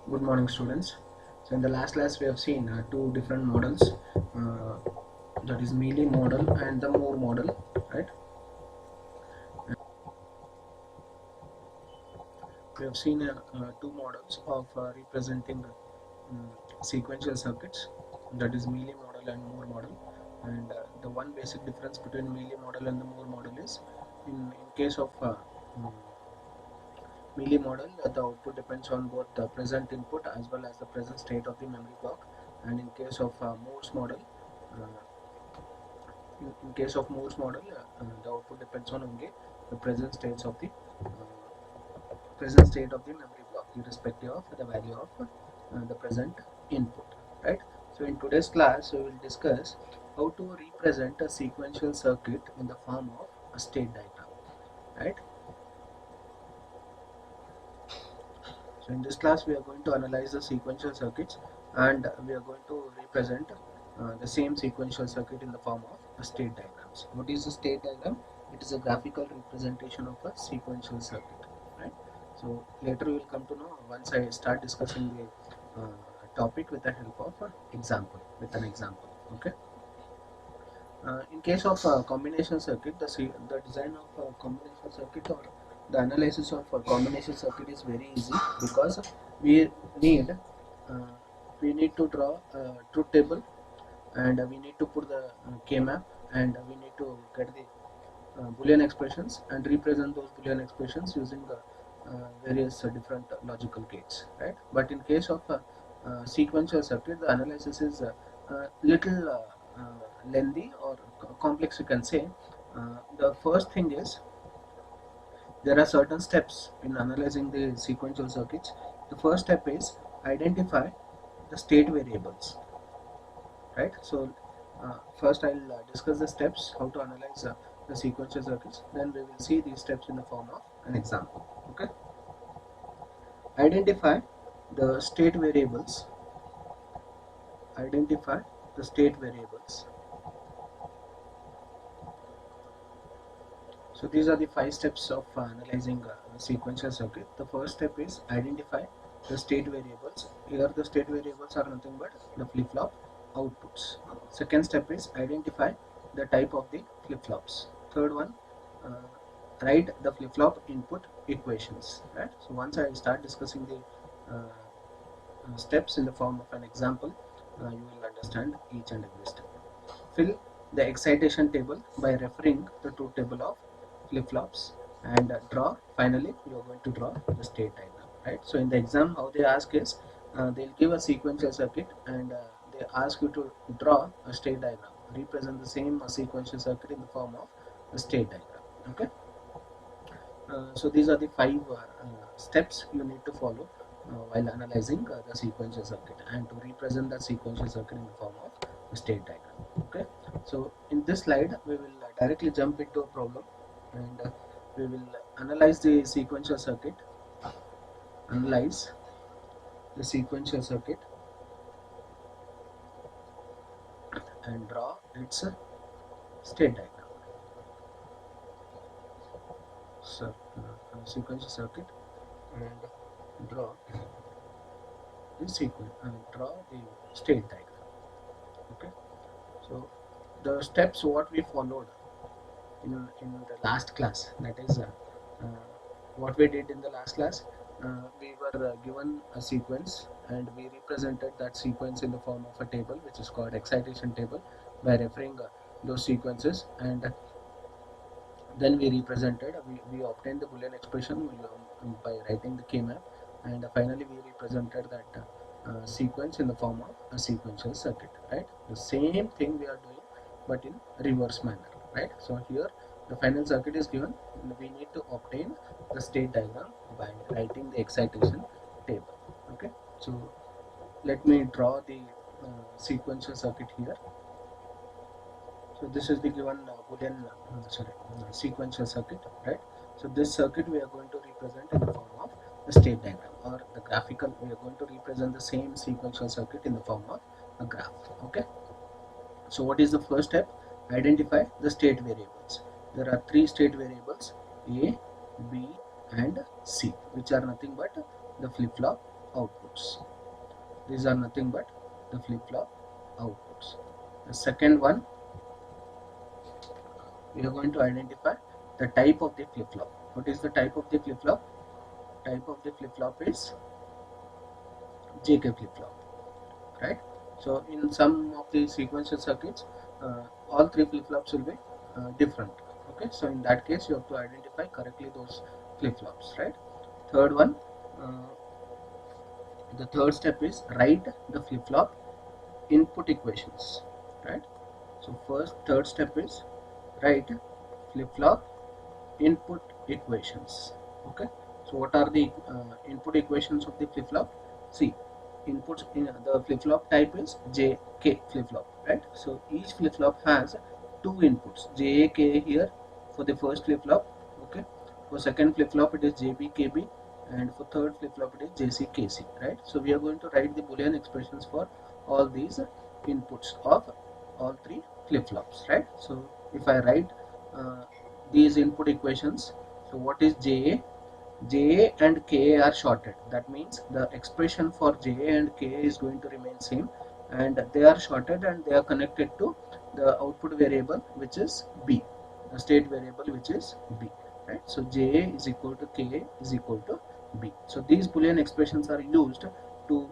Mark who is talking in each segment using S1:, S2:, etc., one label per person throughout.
S1: Good morning, students. So in the last class we have seen two different models, that is Mealy model and the Moore model, right? We have seen two models of representing sequential circuits, that is Mealy model and Moore model. And the one basic difference between Mealy model and the Moore model is, in case of mm, Mealy model, the output depends on both the present input as well as the present state of the memory block. And in case of Moore's model, uh, in case of Moore's model, the output depends on only the present state of the memory block, irrespective of the value of the present input. Right. So in today's class, we will discuss how to represent a sequential circuit in the form of a state diagram. Right. So in this class, we are going to analyze the sequential circuits, and we are going to represent the same sequential circuit in the form of a state diagrams. What is a state diagram? It is a graphical representation of a sequential circuit, right? So later we will come to know once I start discussing the topic with the help of with an example. Okay. In case of combination circuit, the design of combination circuit or the analysis of combination circuit is very easy, because we need uh, we need to draw a truth table, and we need to put the k-map, and we need to get the boolean expressions and represent those boolean expressions using various different logical gates, right? But in case of sequential circuit, the analysis is little lengthy or complex, you can say. The first thing is, there are certain steps in analyzing the sequential circuits. The first step is identify the state variables, right? So first I'll discuss the steps how to analyze the sequential circuits, then we will see these steps in the form of an example. Okay. Identify the state variables. Identify the state variables. So these are the five steps of analyzing a sequential circuit. The first step is identify the state variables. Here the state variables are nothing but the flip-flop outputs. Second step is identify the type of the flip-flops. Third one, uh, write the flip-flop input equations. Right. So once I start discussing the steps in the form of an example, you will understand each and every step. Fill the excitation table by referring the truth table of flip-flops, and draw. Finally, you are going to draw the state diagram, right? So in the exam, how they ask is, they'll give a sequential circuit, and they ask you to draw a state diagram, represent the same sequential circuit in the form of a state diagram. Okay. So these are the five steps you need to follow while analyzing the sequential circuit, and to represent the sequential circuit in the form of a state diagram. Okay. So in this slide, we will directly jump into a problem, and we will analyze the sequential circuit. Analyze the sequential circuit and draw its state diagram. So sequential circuit, and draw the sequence and draw the state diagram. Okay. So the steps what we followed in the last class, that is what we did in the last class, we were given a sequence, and we represented that sequence in the form of a table which is called excitation table, by referring those sequences, and then we represented, we obtained the boolean expression by writing the k-map, and finally we represented that sequence in the form of a sequential circuit, right? The same thing we are doing, but in reverse manner, right? So here the final circuit is given, we need to obtain the state diagram by writing the excitation table. Okay. So let me draw the sequential circuit here. So this is the given boolean sequential circuit, right? So this circuit we are going to represent in the form of a state diagram, or the graphical. We are going to represent the same sequential circuit in the form of a graph. Okay. So what is the first step? Identify the state variables. There are three state variables: A, B, and C, which are nothing but the flip-flop outputs. These are nothing but the flip-flop outputs. The second one, we are going to identify the type of the flip-flop. What is the type of the flip-flop? Type of the flip-flop is JK flip-flop, right? So in some of the sequential circuits, all three flip-flops will be different. Okay, so in that case, you have to identify correctly those flip-flops, right? Third one, uh, the third step is write the flip-flop input equations, right? So first, third step is write flip-flop input equations. Okay, so what are the input equations of the flip-flop? See, inputs in the flip-flop type is JK flip-flop, right? So each flip-flop has two inputs, JK here for the first flip-flop. Okay, for second flip-flop it is JBKB, and for third flip-flop it is JCKC, right? So we are going to write the Boolean expressions for all these inputs of all three flip-flops, right? So if I write uh, these input equations, so what is JA? JA and KA are shorted. That means the expression for JA and KA is going to remain same, and they are shorted and they are connected to the output variable, which is B, the state variable, which is B, right? So JA is equal to KA is equal to B. So these Boolean expressions are used to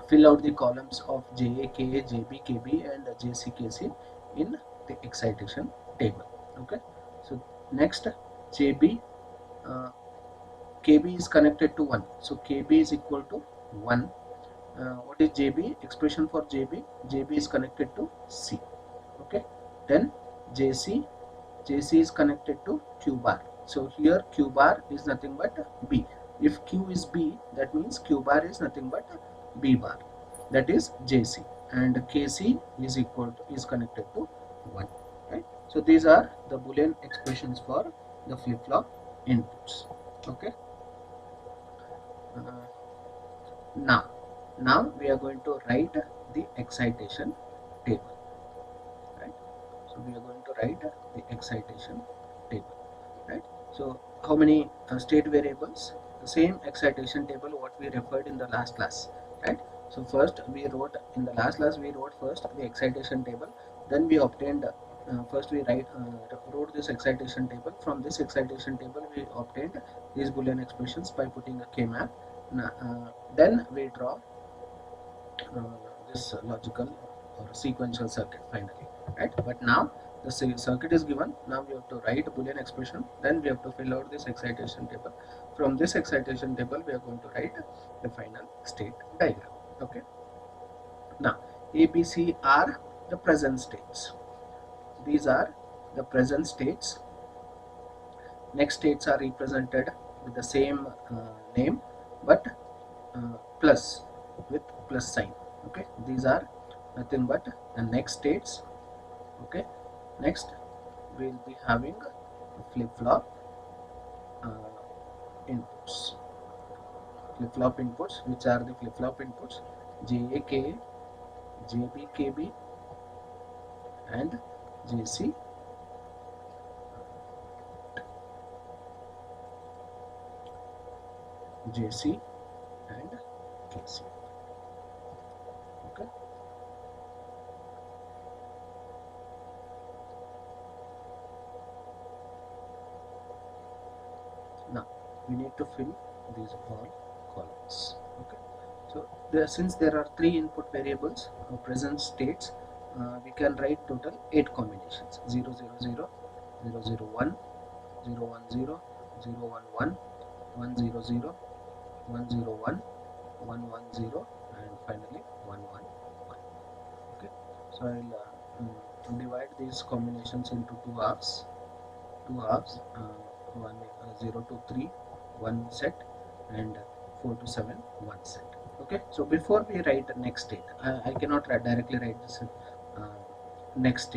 S1: fill out the columns of JA, KA, JB, KB and JC, in the excitation table. Okay, so next, JB, uh, KB is connected to 1, so KB is equal to 1. What is JB? Expression for JB, JB is connected to C. Okay, then JC, JC is connected to Q bar. So here Q bar is nothing but B. If Q is B, that means Q bar is nothing but B bar, that is JC, and KC is equal to, is connected to 1, right? So these are the Boolean expressions for the flip-flop inputs. Okay, uh, now we are going to write the excitation table, right? So we are going to write the excitation table, right? So how many state variables? The same excitation table what we referred in the last class, right? So first we wrote in the last class, we wrote first the excitation table, then we obtained first we wrote this excitation table. From this excitation table we obtained these Boolean expressions by putting a K-map. Then we draw uh, this logical or sequential circuit finally, right? But now the circuit is given. Now we have to write a Boolean expression, then we have to fill out this excitation table. From this excitation table we are going to write the final state diagram. Okay, now ABC are the present states. These are the present states. Next states are represented with the same name, but plus, with plus sign. Okay, these are nothing but the next states. Okay, next we will be having flip-flop inputs. Flip-flop inputs, which are the flip-flop inputs? JA, JB, and JC, JC and KC. Okay, now we need to fill these all columns. Okay, so since there are three input variables, present states, we can write total 8 combinations: 0 0 0, 0 0 1, 0 1 0, 0 1 1, 1 0 0, 1 0 1, 1 1 0, and finally 1 1 1. Okay, so I'll divide these combinations into two halves, 1 0 to 3 1 set, and 4 to 7 1 set. Okay, so before we write the next state, I cannot directly write this next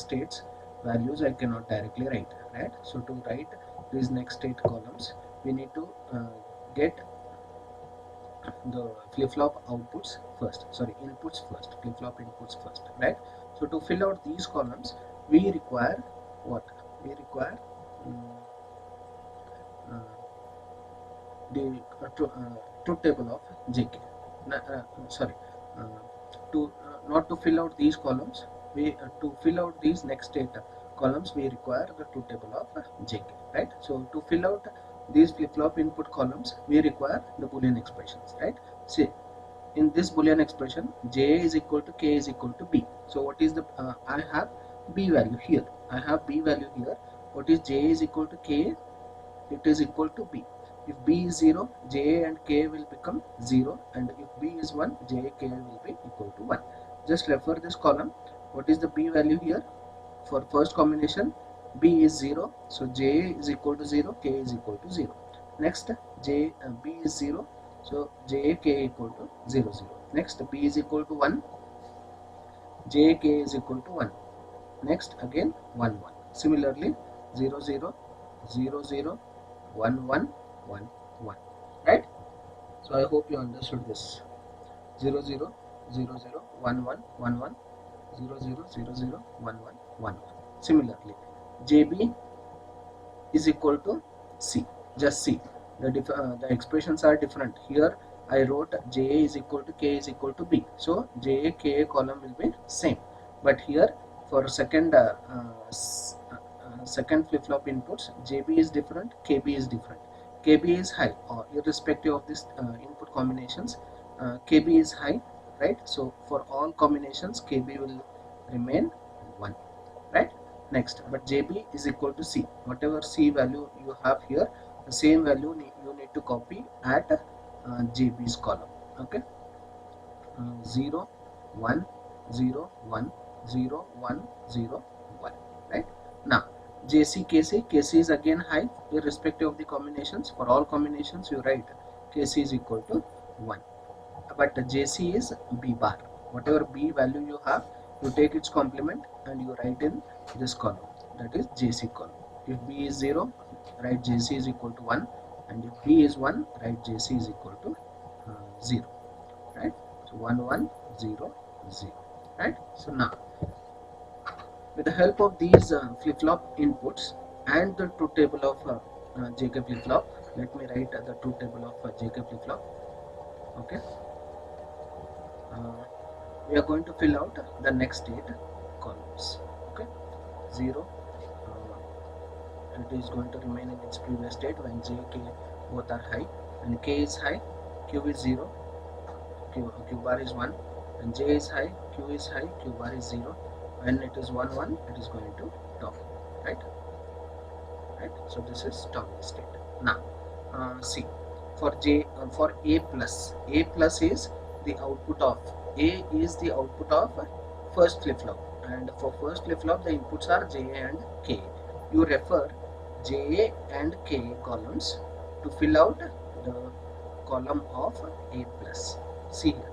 S1: states values. I cannot directly write, right? So to write these next state columns, we need to get the flip-flop outputs first, sorry, inputs first, flip-flop inputs first, right? So to fill out these columns, we require what? We require um, uh, the truth table of JK. Sorry, to not to fill out these columns, we to fill out these next state columns we require the truth table of JK, right? So to fill out these flip-flop input columns we require the Boolean expressions, right? See, in this Boolean expression, J is equal to K is equal to B. So what is the I have B value here. I have B value here. What is J is equal to K? It is equal to B. If B is 0, J and K will become 0, and if B is 1, J, K will be equal to 1. Just refer this column. What is the B value here? For first combination, B is 0, so J is equal to 0, K is equal to 0. Next, B is 0, so J, K equal to 0, 0. Next, B is equal to 1, J, K is equal to 1. Next, again 1, 1. Similarly, 0, 0, 0, 0, 1, 1, 1, 1. Right? So I hope you understood this. 0, 0, 0, 0, 1, 1, 1, 1, 0, 0, 0, 0, 1, 1, 1. Similarly, JB is equal to C. Just see, the expressions are different. Here I wrote J is equal to K is equal to B. So J, K column will be same. But here for second second flip-flop inputs, JB is different, KB is different. KB is high, or irrespective of this input combinations, KB is high, right? So for all combinations, KB will remain 1, right? Next, but JB is equal to C. Whatever C value you have here, the same value you need to copy at JB's column. Okay, 0, 1, 0, 1, 0, 1, 0, 1. Right? Now, JC, KC, KC is again high, irrespective of the combinations. For all combinations, you write KC is equal to 1. But JC is B bar. Whatever B value you have, you take its complement and you write in this column, that is JC column. If B is 0, write JC is equal to 1, and if B is 1, write JC is equal to 0, right? So 1, 1, 0, 0, right? So now, with the help of these flip-flop inputs and the truth table of JK flip-flop, let me write the truth table of JK flip-flop. Okay, we are going to fill out the next state columns. Okay, 0, it is going to remain in its previous state when J, K both are high, and K is high, Q is 0, Q bar is 1, and J is high, Q is high, Q bar is 0. When it is 1, 1, it is going to toggle, right? Right. So this is toggle state. Now, see, for A plus is the output of A is the output of first flip flop, and for first flip flop the inputs are J and K. You refer J and K columns to fill out the column of A plus. See here,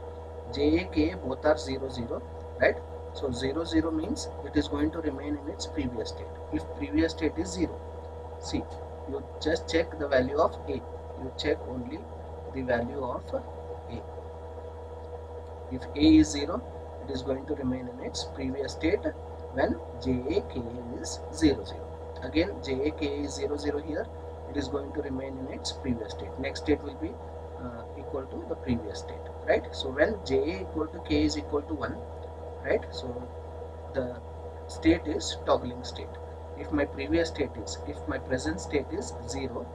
S1: J, K both are 0, 0, right? So 0, 0 means it is going to remain in its previous state. If previous state is 0, see, you just check the value of A. You check only the value of A. If A is 0, it is going to remain in its previous state when J, K is 0, 0. Again, J, K is 0, 0 here. It is going to remain in its previous state. Next state will be equal to the previous state, right? So when J equal to K is equal to 1, right? So the state is toggling state. If my present state is 0,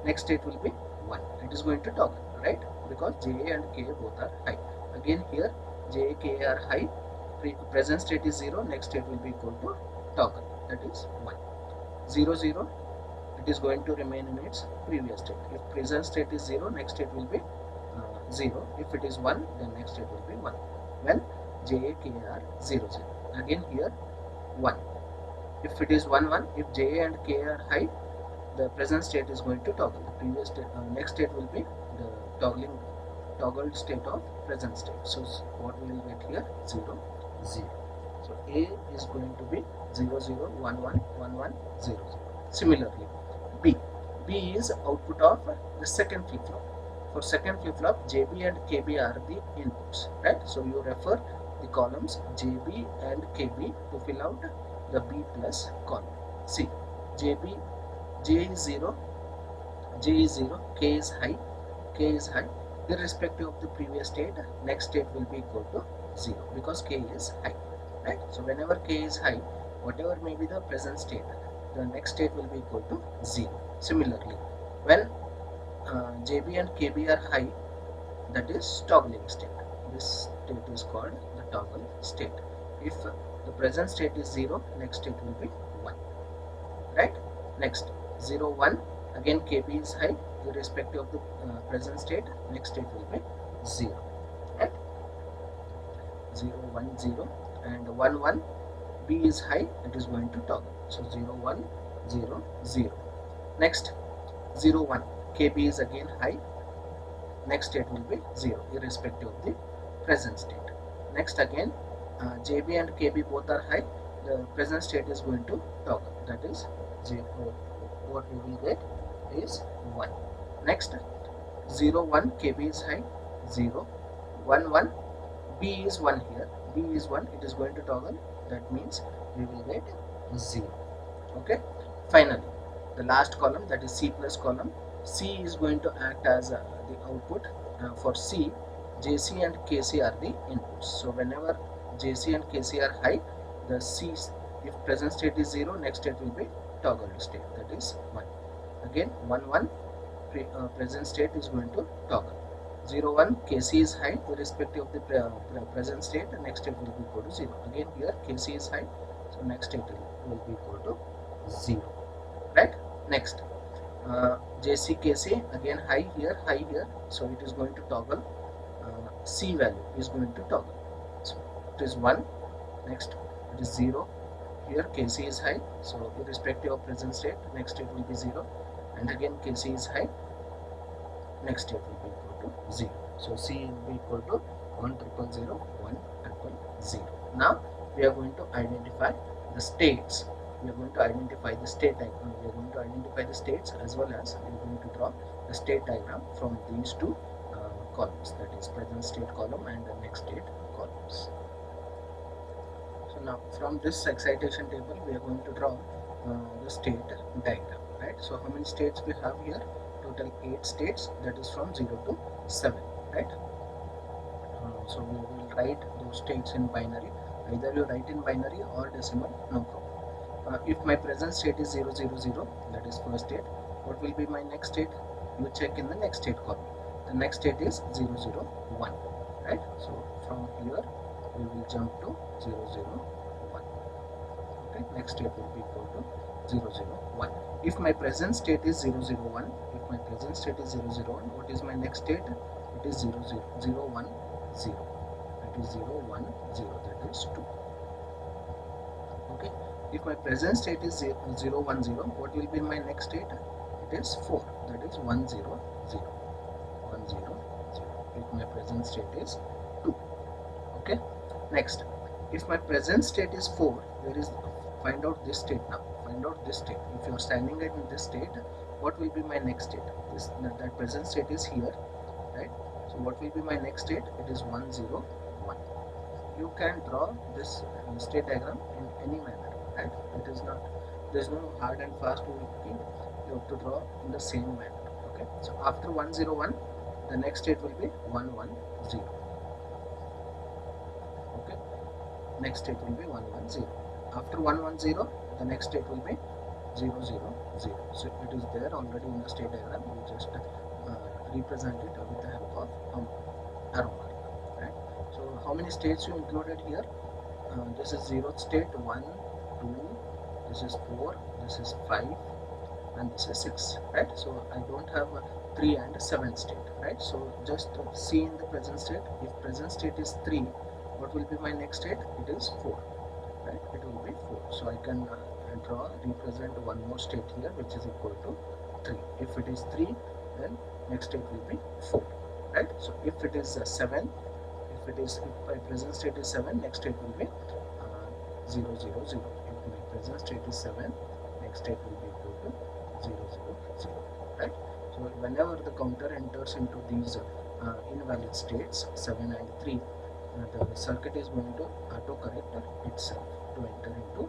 S1: next state will be 1. It is going to toggle, right? Because J and K both are high. Again here, J, K are high. Present state is 0, next state will be equal to toggle, that is 1. 0, 0, it is going to remain in its previous state. If present state is 0, next state will be 0. If it is 1, then next state will be 1. When J, K are 0, 0. Again here 1. If it is 1, 1, if J and K are high, the present state is going to toggle. The previous state, next state will be the toggled state of present state. So what we will get here? 0, 0. So A is going to be 0, 0, 1, 1, 1, 1, 0, 0. Similarly, B is output of the second flip flop. For second flip flop, JB and KB are the inputs, right? So you refer the columns JB and KB to fill out the B plus column. See, J is 0, K is high, irrespective of the previous state, next state will be equal to 0 because k is high, right? So whenever k is high, whatever may be the present state, the next state will be equal to 0. Similarly, when JB and KB are high, that is toggling state. This state is called the toggle state. If the present state is 0, next state will be 1, right? Next 0 1, again KB is high, irrespective of the present state, next state will be 0, right? 0 1 0 and 1 1, B is high, it is going to toggle, so 0 1 0 0. Next 0 1, KB is again high, next state will be 0 irrespective of the present state. Next again JB and KB both are high, the present state is going to toggle, that is 0. What we will get is 1. Next 0 1, KB is high, 0 1 1, B is 1 here, B is 1, it is going to toggle, that means we will get 0. Okay, finally the last column, that is C plus column. C is going to act as the output. For C, JC and KC are the inputs. So whenever JC and KC are high, the C, if present state is 0, next state will be toggle state, that is 1. Again 1 1, present state is going to toggle. 0 1, KC is high, irrespective of the present state, the next state will be equal to 0. Again here KC is high, so next state will be equal to 0, right? Next JC KC again high here, so it is going to toggle. C value is going to toggle, so it is 1. Next it is 0, here KC is high, so irrespective of present state, next state will be 0, and again KC is high, next state will be equal to 0. So C will be equal to 1 triple 0 1 triple 0. Now we are going to identify the states. We are going to identify the state diagram. We are going to identify the states as well as we are going to draw the state diagram from these two columns, that is present state column and the next state columns. So now from this excitation table we are going to draw the state diagram, right? So how many states we have here? Total 8 states, that is from 0 to 7, right? So we will write those states in binary. Either you write in binary or decimal, no problem. If my present state is 0 0 0, that is first state, what will be my next state? You check in the next state column. The next state is 0 0 1, right? So from here we will jump to 0 0 1. Okay, next state will be equal to 0 0 1. If my present state is 0 0 1, if my present state is 0 0 1, what is my next state? It is 0 0 0 1 0. That is 0 1 0. That is 2. Okay. If my present state is 0 1 0, what will be my next state? It is 4. That is 1 0 0. 1 0 0. If my present state is 2. Okay. Next, if my present state is 4, where is, find out this state now. Find out this state. If you are standing in this state, what will be my next state? That present state is here, right? So what will be my next state? It is 1 0 1. You can draw this state diagram in any manner, right? It is not, there is no hard and fast rule. You have to draw in the same manner. Okay. So after 1 0 1, the next state will be 1 1 0. Okay. Next state will be 1 1 0. After 1 1 0, the next state will be 0 0 0. So it is there already in the state diagram. We just represent it with the help of arrow mark, right? So how many states you included here? This is 0th state, 1 2, this is 4, this is 5, and this is 6, right? So I don't have 3 and 7 state, right? So just see in the present state. If present state is 3, what will be my next state? It is 4, right? It will be 4. So I can represent one more state here, which is equal to 3. If it is 3, then next state will be 4, right? So if it is 7, if my present state is 7, next state will be 0 0 0. If my present state is 7, next state will be equal to 0 0 0, right? So whenever the counter enters into these invalid states 7 and 3, the circuit is going to auto correct itself to enter into